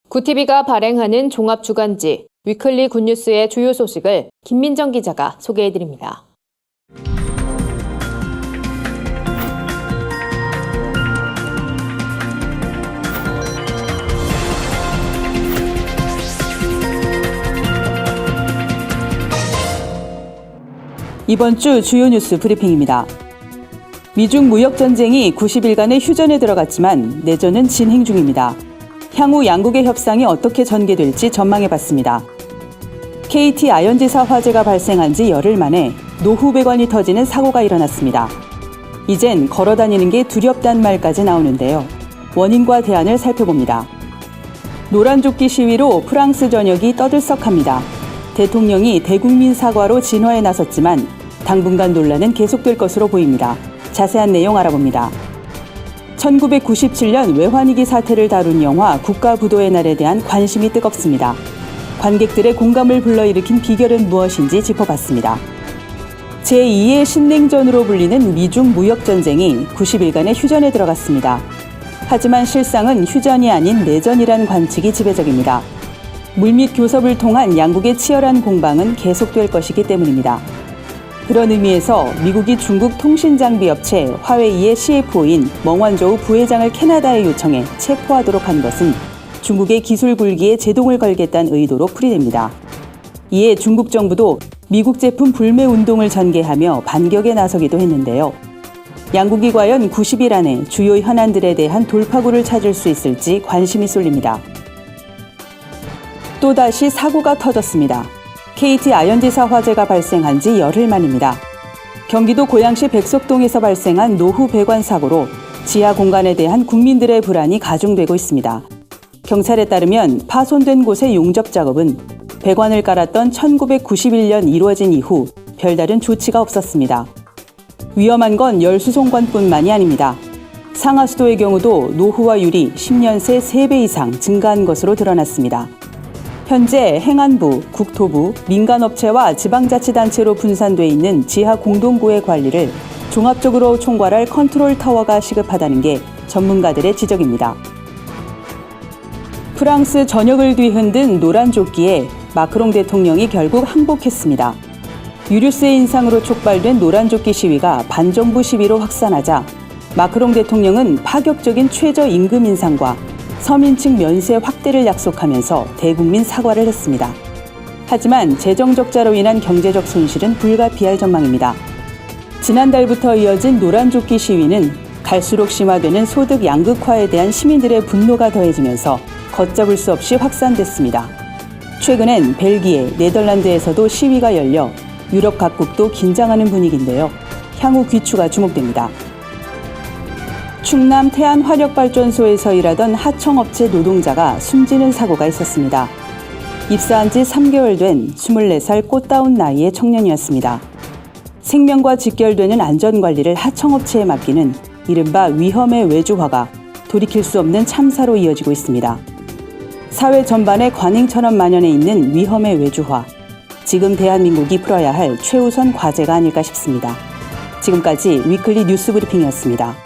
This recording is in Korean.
구티비가 발행하는 종합주간지 위클리 굿뉴스의 주요 소식을 김민정 기자가 소개해드립니다. 이번 주 주요 뉴스 브리핑입니다. 미중 무역전쟁이 90일간의 휴전에 들어갔지만 내전은 진행 중입니다. 향후 양국의 협상이 어떻게 전개될지 전망해봤습니다. KT 아연지사 화재가 발생한 지 열흘 만에 노후배관이 터지는 사고가 일어났습니다. 이젠 걸어다니는 게 두렵단 말까지 나오는데요. 원인과 대안을 살펴봅니다. 노란조끼 시위로 프랑스 전역이 떠들썩합니다. 대통령이 대국민 사과로 진화에 나섰지만 당분간 논란은 계속될 것으로 보입니다. 자세한 내용 알아봅니다. 1997년 외환위기 사태를 다룬 영화 국가부도의 날에 대한 관심이 뜨겁습니다. 관객들의 공감을 불러일으킨 비결은 무엇인지 짚어봤습니다. 제2의 신냉전으로 불리는 미중 무역전쟁이 90일간의 휴전에 들어갔습니다. 하지만 실상은 휴전이 아닌 내전이란 관측이 지배적입니다. 물밑 교섭을 통한 양국의 치열한 공방은 계속될 것이기 때문입니다. 그런 의미에서 미국이 중국 통신장비업체 화웨이의 CFO인 멍완저우 부회장을 캐나다에 요청해 체포하도록 한 것은 중국의 기술 굴기에 제동을 걸겠다는 의도로 풀이됩니다. 이에 중국 정부도 미국 제품 불매 운동을 전개하며 반격에 나서기도 했는데요. 양국이 과연 90일 안에 주요 현안들에 대한 돌파구를 찾을 수 있을지 관심이 쏠립니다. 또다시 사고가 터졌습니다. KT 아연지사 화재가 발생한 지 열흘 만입니다. 경기도 고양시 백석동에서 발생한 노후 배관 사고로 지하 공간에 대한 국민들의 불안이 가중되고 있습니다. 경찰에 따르면 파손된 곳의 용접 작업은 배관을 깔았던 1991년 이루어진 이후 별다른 조치가 없었습니다. 위험한 건 열수송관뿐만이 아닙니다. 상하수도의 경우도 노후화 율이 10년 새 3배 이상 증가한 것으로 드러났습니다. 현재 행안부, 국토부, 민간업체와 지방자치단체로 분산돼 있는 지하 공동구의 관리를 종합적으로 총괄할 컨트롤 타워가 시급하다는 게 전문가들의 지적입니다. 프랑스 전역을 뒤흔든 노란조끼에 마크롱 대통령이 결국 항복했습니다. 유류세 인상으로 촉발된 노란조끼 시위가 반정부 시위로 확산하자 마크롱 대통령은 파격적인 최저임금 인상과 서민층 면세 확대를 약속하면서 대국민 사과를 했습니다. 하지만 재정 적자로 인한 경제적 손실은 불가피할 전망입니다. 지난달부터 이어진 노란조끼 시위는 갈수록 심화되는 소득 양극화에 대한 시민들의 분노가 더해지면서 걷잡을 수 없이 확산됐습니다. 최근엔 벨기에, 네덜란드에서도 시위가 열려 유럽 각국도 긴장하는 분위기인데요. 향후 귀추가 주목됩니다. 충남 태안화력발전소에서 일하던 하청업체 노동자가 숨지는 사고가 있었습니다. 입사한 지 3개월 된 24살 꽃다운 나이의 청년이었습니다. 생명과 직결되는 안전관리를 하청업체에 맡기는 이른바 위험의 외주화가 돌이킬 수 없는 참사로 이어지고 있습니다. 사회 전반에 관행처럼 만연해 있는 위험의 외주화. 지금 대한민국이 풀어야 할 최우선 과제가 아닐까 싶습니다. 지금까지 위클리 뉴스 브리핑이었습니다.